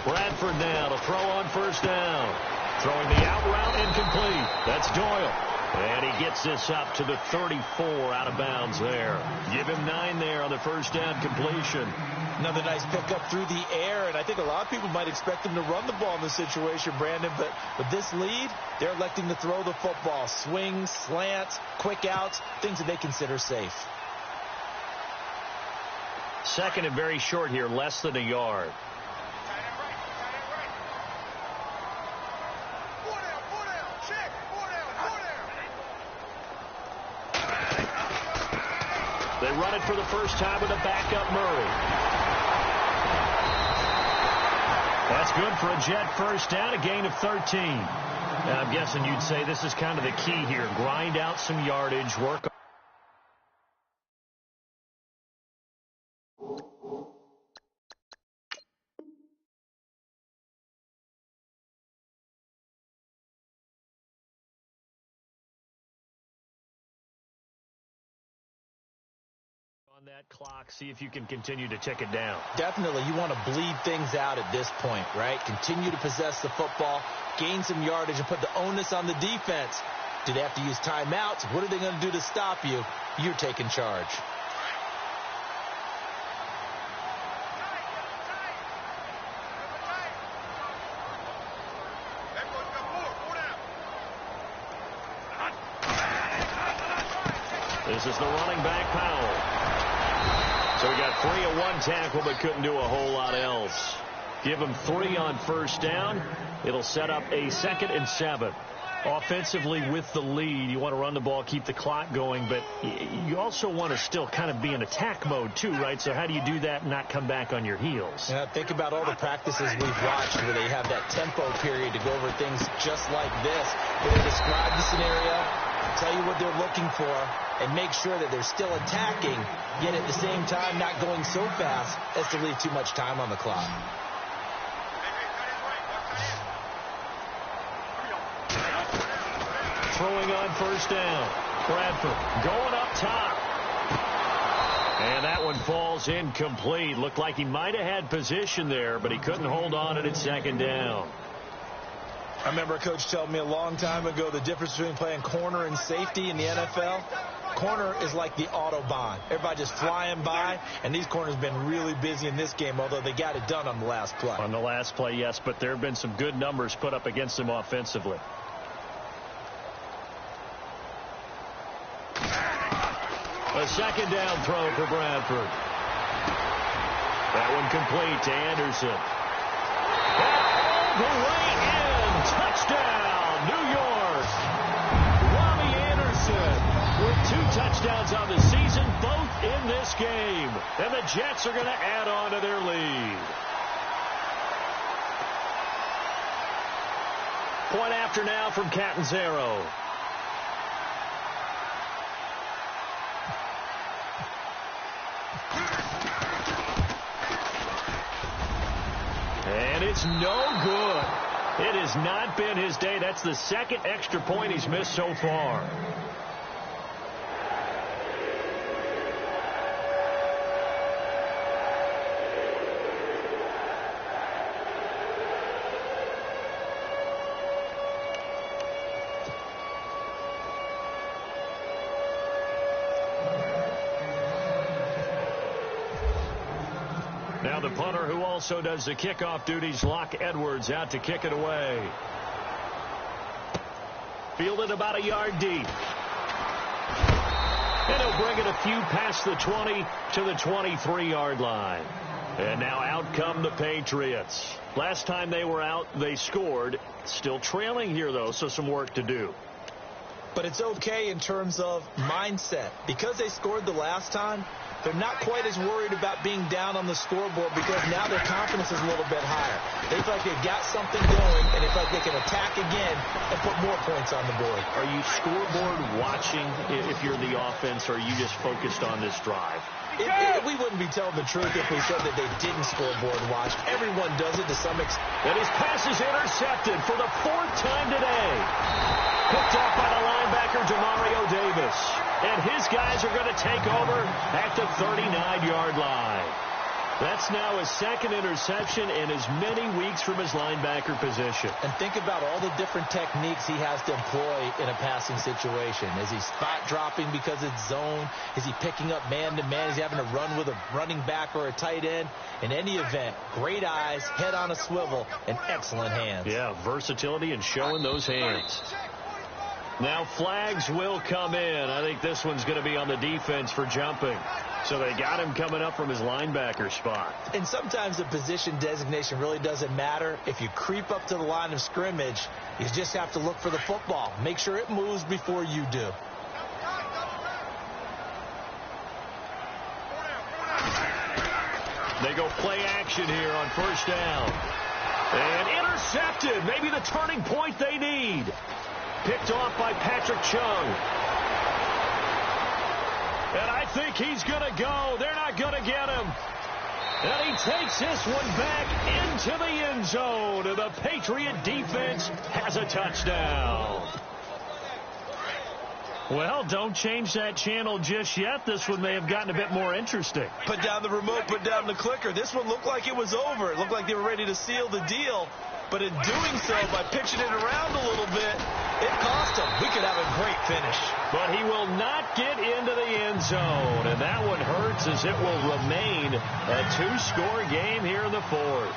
Bradford now to throw on first down. Throwing the out route incomplete. That's Doyle. And he gets this up to the 34 out of bounds there. Give him 9 there on the first down completion. Another nice pickup through the air, and I think a lot of people might expect him to run the ball in this situation, Brandon, but with this lead, they're electing to throw the football. Swings, slants, quick outs, things that they consider safe. Second and very short here, less than a yard. They run it for the first time with a backup Murray. That's good for a Jet first down, a gain of 13. Now, I'm guessing you'd say this is kind of the key here. Grind out some yardage, work on that clock, see if you can continue to tick it down. Definitely. You want to bleed things out at this point, right? Continue to possess the football, gain some yardage, and put the onus on the defense. Do they have to use timeouts? What are they going to do to stop you? You're taking charge. This is the running back, Powell. So we got 3 at one tackle, but couldn't do a whole lot else. Give him 3 on first down. It'll set up a 2nd and 7. Offensively with the lead, you want to run the ball, keep the clock going, but you also want to still kind of be in attack mode too, right? So how do you do that and not come back on your heels? Yeah, think about all the practices we've watched where they have that tempo period to go over things just like this, where they describe the scenario, tell you what they're looking for, and make sure that they're still attacking, yet at the same time not going so fast as to leave too much time on the clock. Throwing on first down. Bradford going up top. And that one falls incomplete. Looked like he might have had position there, but he couldn't hold on at 2nd down. I remember a coach telling me a long time ago the difference between playing corner and safety in the NFL. Corner is like the Autobahn. Everybody just flying by, and these corners have been really busy in this game, although they got it done on the last play. On the last play, yes, but there have been some good numbers put up against them offensively. A 2nd down throw for Bradford. That one complete to Anderson. the way in. Touchdown, New York. Robbie Anderson with 2 touchdowns on the season, both in this game. And the Jets are going to add on to their lead. Point after now from Catanzaro. And it's no good. It has not been his day. That's the second extra point he's missed so far. Now the punter, who also does the kickoff duties, Locke Edwards, out to kick it away. Fielded about a yard deep. And he'll bring it a few past the 20 to the 23-yard line. And now out come the Patriots. Last time they were out, they scored. Still trailing here, though, so some work to do. But it's okay in terms of mindset. Because they scored the last time, they're not quite as worried about being down on the scoreboard because now their confidence is a little bit higher. They feel like they've got something going, and they feel like they can attack again and put more points on the board. Are you scoreboard watching if you're the offense, or are you just focused on this drive? We wouldn't be telling the truth if we said that they didn't scoreboard watch. Everyone does it to some extent. And his pass is intercepted for the 4th time today. Picked off by the linebacker, Demario Davis. And his guys are going to take over at the 39-yard line. That's now his 2nd interception in as many weeks from his linebacker position. And think about all the different techniques he has to employ in a passing situation. Is he spot dropping because it's zone? Is he picking up man-to-man? Is he having to run with a running back or a tight end? In any event, great eyes, head on a swivel, and excellent hands. Yeah, versatility and showing those hands. Now flags will come in. I think this one's going to be on the defense for jumping. So they got him coming up from his linebacker spot. And sometimes the position designation really doesn't matter. If you creep up to the line of scrimmage, you just have to look for the football. Make sure it moves before you do. They go play action here on 1st down. And intercepted. Maybe the turning point they need. Picked off by Patrick Chung. And I think he's going to go. They're not going to get him. And he takes this one back into the end zone. And the Patriot defense has a touchdown. Well, don't change that channel just yet. This one may have gotten a bit more interesting. Put down the remote, put down the clicker. This one looked like it was over. It looked like they were ready to seal the deal. But in doing so, by pitching it around a little bit, it cost him. We could have a great finish. But he will not get into the end zone. And that one hurts, as it will remain a 2-score game here in the 4th.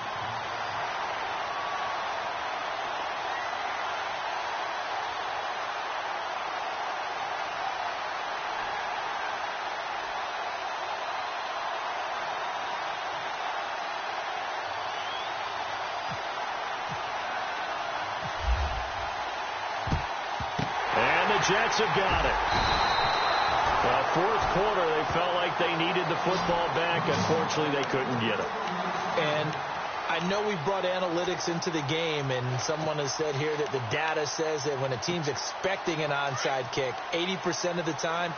Jets have got it. Well, 4th quarter, they felt like they needed the football back. Unfortunately, they couldn't get it. And I know we brought analytics into the game, and someone has said here that the data says that when a team's expecting an onside kick, 80% of the time,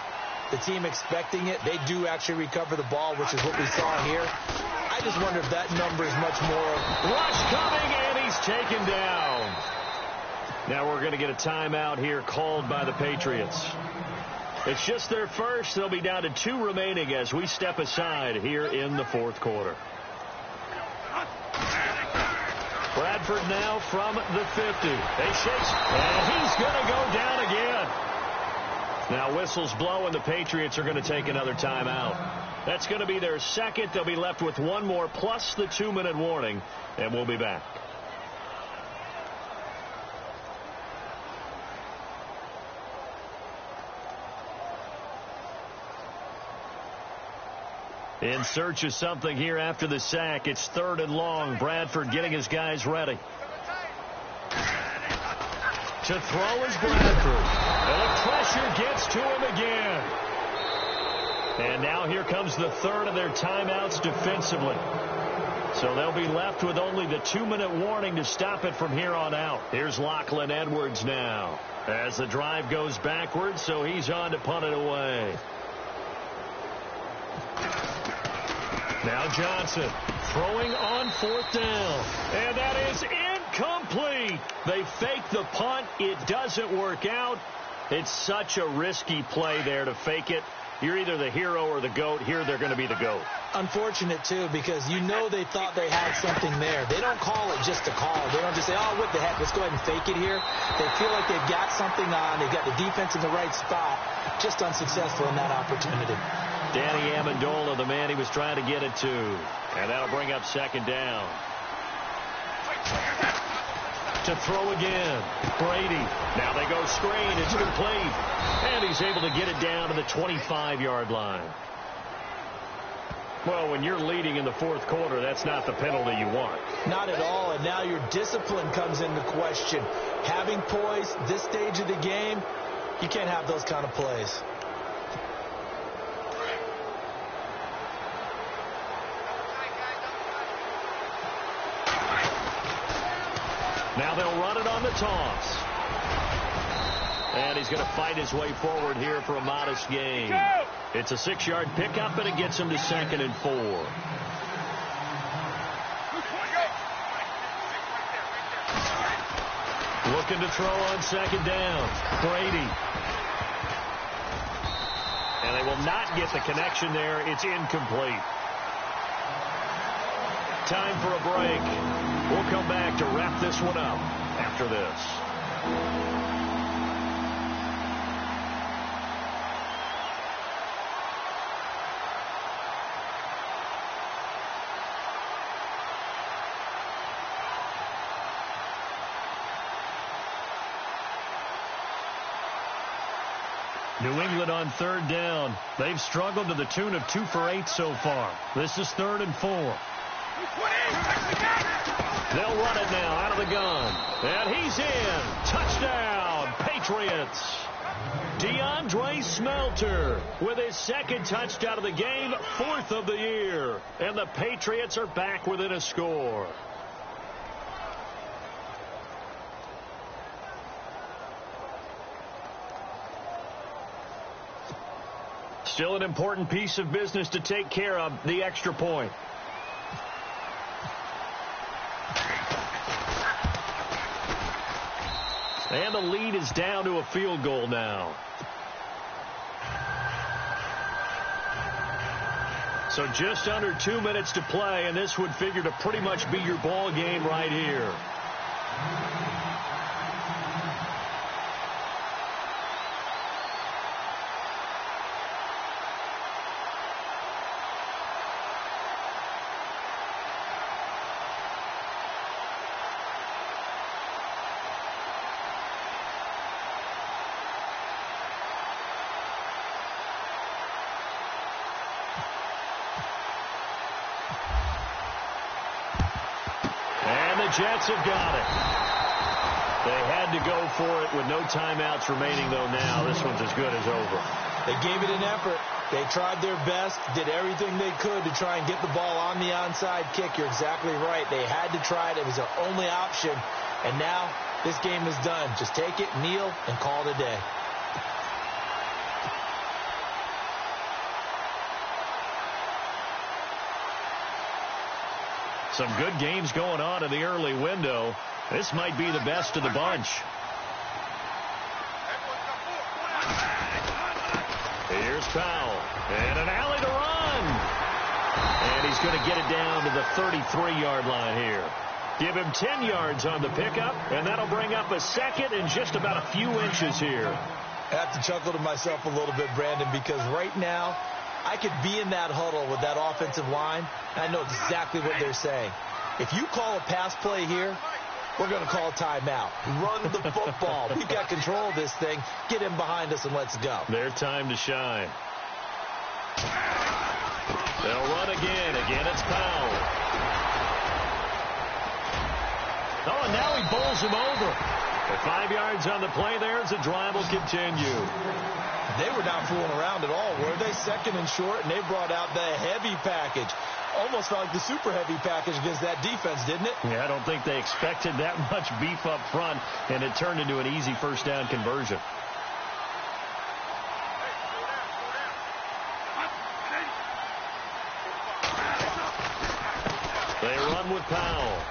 the team expecting it, they do actually recover the ball, which is what we saw here. I just wonder if that number is much more. Rush coming, and he's taken down. Now we're going to get a timeout here called by the Patriots. It's just their first. They'll be down to 2 remaining as we step aside here in the 4th quarter. Bradford now from the 50. They shakes, and he's going to go down again. Now whistles blow, and the Patriots are going to take another timeout. That's going to be their 2nd. They'll be left with 1 more plus the 2-minute warning, and we'll be back. In search of something here after the sack. It's 3rd and long. Bradford getting his guys ready. To throw is Bradford. And the pressure gets to him again. And now here comes the third of their timeouts defensively. So they'll be left with only the 2-minute warning to stop it from here on out. Here's Lachlan Edwards now as the drive goes backwards, so he's on to punt it away. Now Johnson throwing on 4th down. And that is incomplete. They fake the punt. It doesn't work out. It's such a risky play there to fake it. You're either the hero or the GOAT. Here they're going to be the GOAT. Unfortunate, too, because you know they thought they had something there. They don't call it just to call. They don't just say, oh, what the heck, let's go ahead and fake it here. They feel like they've got something on. They've got the defense in the right spot. Just unsuccessful in that opportunity. Danny Amendola, the man he was trying to get it to. And that'll bring up 2nd down. To throw again. Brady. Now they go screen. It's complete. And he's able to get it down to the 25-yard line. Well, when you're leading in the 4th quarter, that's not the penalty you want. Not at all. And now your discipline comes into question. Having poise, this stage of the game, you can't have those kind of plays. Now they'll run it on the toss. And he's going to fight his way forward here for a modest gain. It's a 6-yard pickup, and it gets him to 2nd and 4. Looking to throw on 2nd down. Brady. And they will not get the connection there. It's incomplete. Time for a break. We'll come back to wrap this one up after this. New England on 3rd down. They've struggled to the tune of 2 for 8 so far. This is 3rd and 4. They'll run it now out of the gun. And he's in. Touchdown, Patriots. DeAndre Smelter with his 2nd touchdown of the game, 4th of the year. And the Patriots are back within a score. Still an important piece of business to take care of, the extra point. And the lead is down to a field goal now. So just under 2 minutes to play, and this would figure to pretty much be your ball game right here. Jets have got it. They had to go for it with no timeouts remaining, though. Now this one's as good as over. They gave it an effort. They tried their best, did everything they could to try and get the ball on the onside kick. You're exactly right. They had to try it. It was their only option. And now this game is done. Just take it, kneel, and call it a day. Some good games going on in the early window. This might be the best of the bunch. Here's Powell. And an alley to run. And he's going to get it down to the 33-yard line here. Give him 10 yards on the pickup, and that'll bring up a 2nd and just about a few inches here. I have to chuckle to myself a little bit, Brandon, because right now I could be in that huddle with that offensive line, and I know exactly what they're saying. If you call a pass play here, we're going to call a timeout. Run the football. We've got control of this thing. Get him behind us and let's go. Their time to shine. They'll run again. Again, it's Powell. Oh, and now he bowls him over. 5 yards on the play there as the drive will continue. They were not fooling around at all, were they? Second and short, and they brought out the heavy package. Almost felt like the super heavy package against that defense, didn't it? Yeah, I don't think they expected that much beef up front, and it turned into an easy first down conversion. They run with Powell,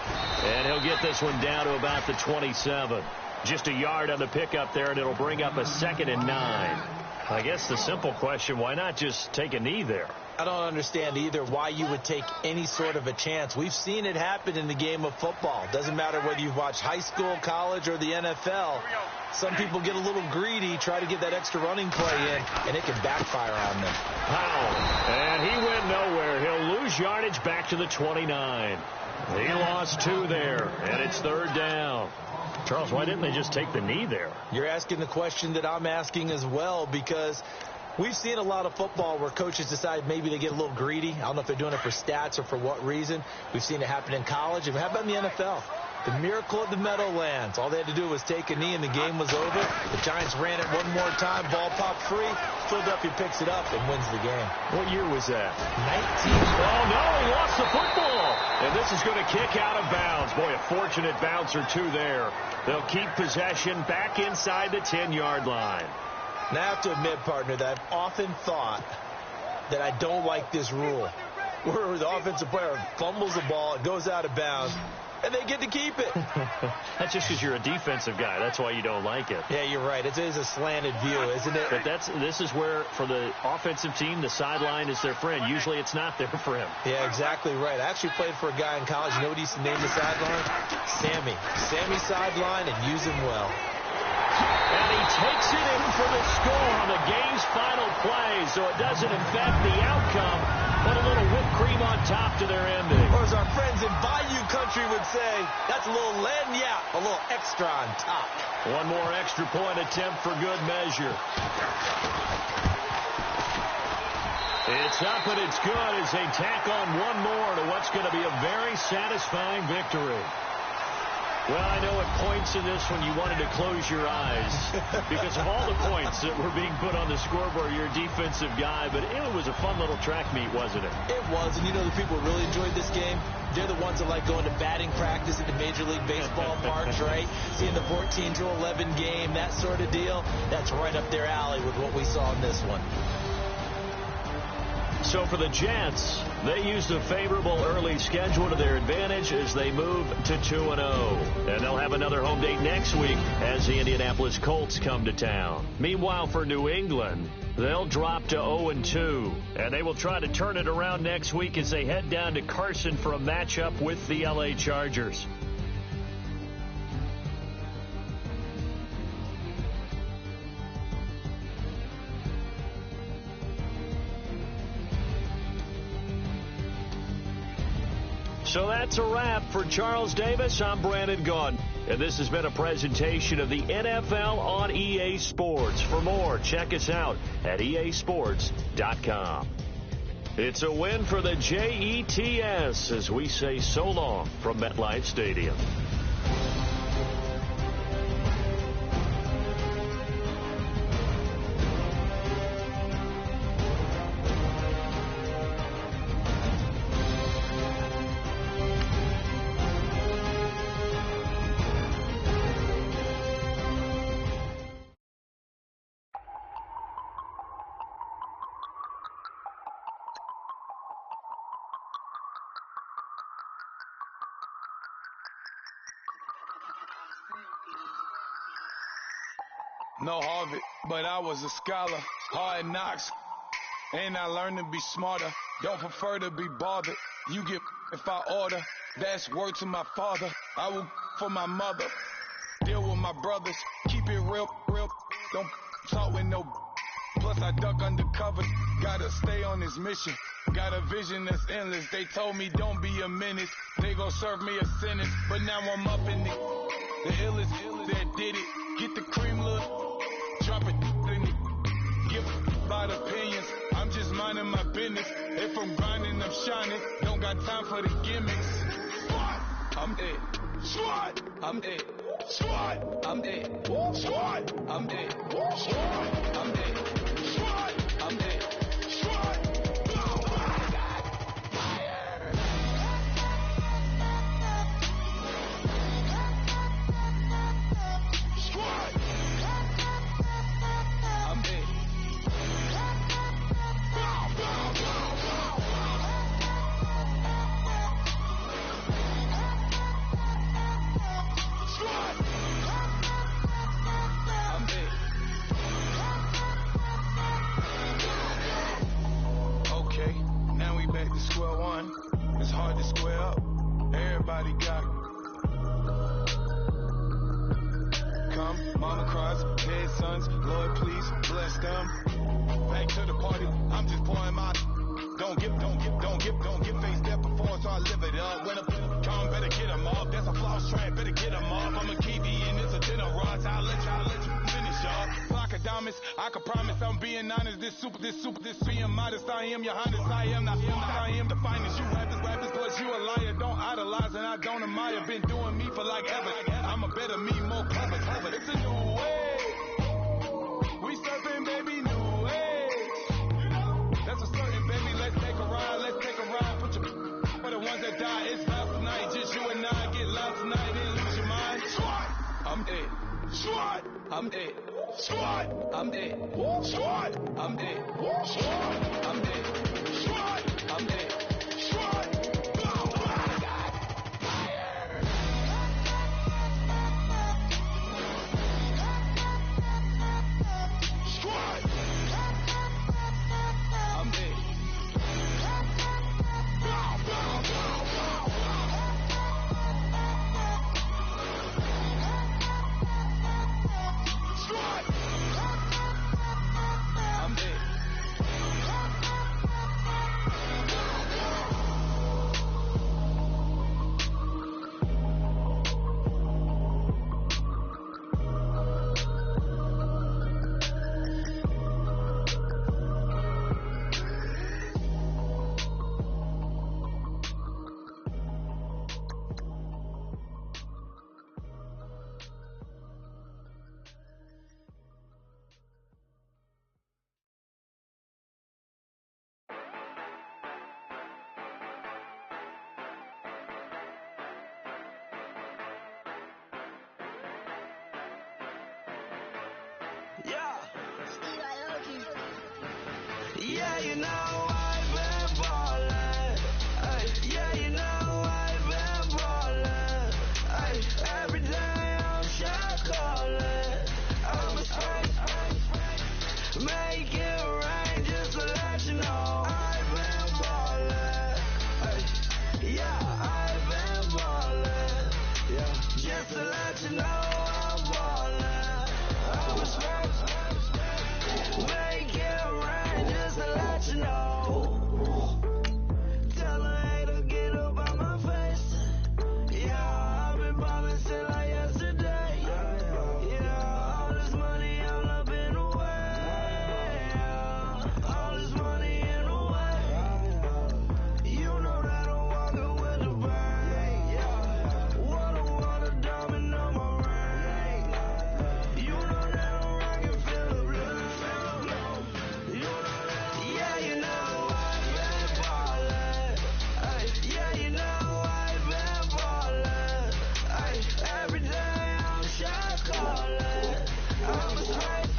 and he'll get this one down to about the 27. Just a yard on the pickup there, and it'll bring up a 2nd and 9. I guess the simple question, why not just take a knee there? I don't understand either why you would take any sort of a chance. We've seen it happen in the game of football. Doesn't matter whether you've watched high school, college, or the NFL. Some people get a little greedy, try to get that extra running play in, and it can backfire on them. Powell, and he went nowhere. He'll lose yardage back to the 29. He lost 2 there, and it's 3rd down. Charles, why didn't they just take the knee there? You're asking the question that I'm asking as well, because we've seen a lot of football where coaches decide maybe they get a little greedy. I don't know if they're doing it for stats or for what reason. We've seen it happen in college. And how about in the NFL? The miracle of the Meadowlands. All they had to do was take a knee and the game was over. The Giants ran it one more time. Ball popped free. Philadelphia picks it up and wins the game. What year was that? 19. Oh, no, he lost the football. And this is going to kick out of bounds. Boy, a fortunate bounce or two there. They'll keep possession back inside the 10-yard line. Now, I have to admit, partner, that I've often thought that I don't like this rule, where the offensive player fumbles the ball, it goes out of bounds, and they get to keep it. That's just because you're a defensive guy. That's why you don't like it. Yeah, you're right. It is a slanted view, isn't it? But this is where, for the offensive team, the sideline is their friend. Usually it's not there for him. Yeah, exactly right. I actually played for a guy in college. You know what he used to name the sideline? Sammy. Sammy sideline, and use him well. And he takes it in for the score on the game's final play, so it doesn't affect the outcome, but a little whipped cream on top to their ending. Or as our friends in Bayou Country would say, that's a little lagniappe, a little extra on top. One more extra point attempt for good measure. It's up and it's good as they tack on one more to what's going to be a very satisfying victory. Well, I know at points in this one you wanted to close your eyes because of all the points that were being put on the scoreboard. You're a defensive guy, but it was a fun little track meet, wasn't it? It was, and you know the people who really enjoyed this game? They're the ones that like going to batting practice at the Major League Baseball parks, right? Seeing the 14-11 game, that sort of deal. That's right up their alley with what we saw in this one. So for the Jets, they used a favorable early schedule to their advantage as they move to 2-0. And they'll have another home date next week as the Indianapolis Colts come to town. Meanwhile, for New England, they'll drop to 0-2. And they will try to turn it around next week as they head down to Carson for a matchup with the LA Chargers. So that's a wrap. For Charles Davis, I'm Brandon Gaudin. And this has been a presentation of the NFL on EA Sports. For more, check us out at easports.com. It's a win for the Jets as we say so long from MetLife Stadium. No Harvard, but I was a scholar. Hard knocks, and I learned to be smarter. Don't prefer to be bothered. You get if I order. That's word to my father. I will for my mother. Deal with my brothers. Keep it real. Don't talk with no. Plus I duck undercover. Gotta stay on this mission. Got a vision that's endless. They told me don't be a menace. They gon' serve me a sentence. But now I'm up in the illest that did it. Get the cream look. Drop it in it. Give about opinions. I'm just minding my business. If I'm grinding, I'm shining. Don't got time for the gimmicks. I'm dead. Squad. I'm it. Squad. I'm it. Squad. I'm it. Squad. I'm it. Squad. I'm it. Squad. Oh my God. Fire. Squad. I'm it. Squad. I'm it. Okay, now we back to square one. It's hard to square up. Everybody got come, mama cries, dead sons, Lord please bless them. Back to the party, I'm just pouring my don't get faced that before, so I live it up. When a come, better get them up. That's a floss track, better get them up. I'm a kiwi and it's a dinner rush. I'll let you finish up. Flockadamus, I can promise I'm being honest. This being modest. I am your highness. I am not. I am the finest. You rappers, plus you a liar. Don't idolize and I don't admire. Been doing me for like ever. I'm a better me, more clever. It's a new way. We surfing, baby, new age. That's a certain, baby. Let's take a ride. Put your for the ones that die. It's last tonight. Just you and I get loud tonight and lose your mind. Squad. I'm it. Squad. I'm it. Squad. I'm it. Squad. I'm it. Squad. I'm it. Squad. I'm it. Squad. Oh my God. Fire. Squad. I'm it. Squad. I'm it. Yeah, you know I've been ballin'. Ay, yeah, you know I've been ballin'. Ay, every day I'm shot callin'. I'm a spike, make it rain just to let you know I've been ballin'. Ay, yeah, I've been ballin'. Yeah, just to let you know I'm ballin'. I'm a spike, make it rain just to let you know. Tell a hater get up on my face. Yeah, I've been ballin' since like yesterday. Yeah, all this money all up in the way. All this money in the way. You know that I'm walking with the bank. Water diamond on my ring. You know that I'm rockin' Philip Blue. You know that, yeah, you know I've been ballin'. Ay, yeah, you know I've been ballin'. Ay, every day I'm shot callin'. I'm a straight,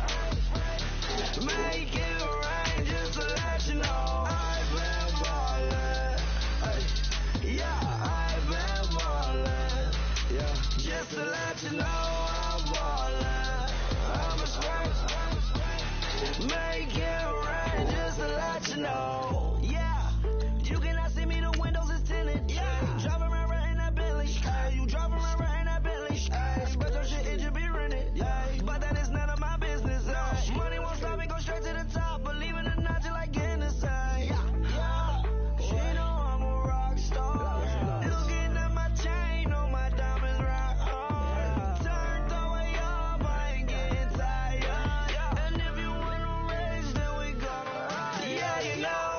make it rain just to let you know I've been ballin'. Ay, yeah, I've been ballin'. Yeah, just to let you know I'm ballin'. I'm a straight, make it rain just to let you know. Yeah, you cannot see me, the windows is tinted. Yeah, driving around right in that Bentley. Ay, you driving around right in that Bentley. Ay, but your shit, it should be rented. Ay, but that is none of my business. Ay, money won't stop me, go straight to the top. Believe it or not, you like Guinness. Ay, yeah, she know I'm a rock star. Looking at my chain, on my diamonds rock hard. Turned the way up, I ain't getting tired. And if you wanna race, then we gonna ride. Yeah, you know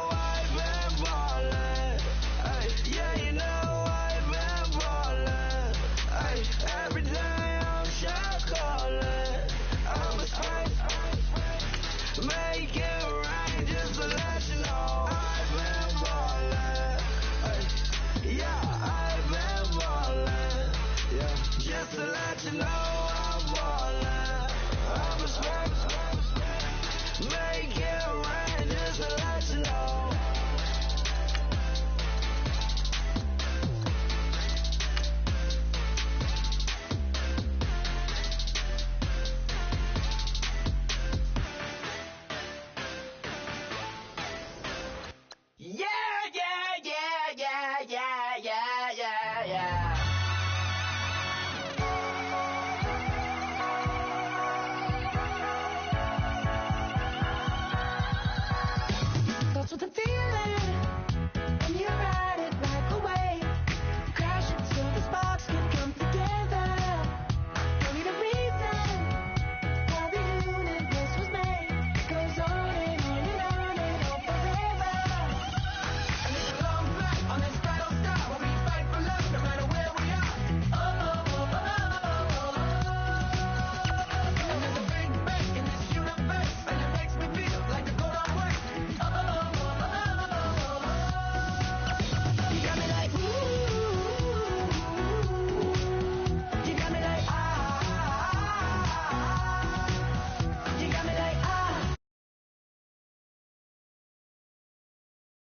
to let you know.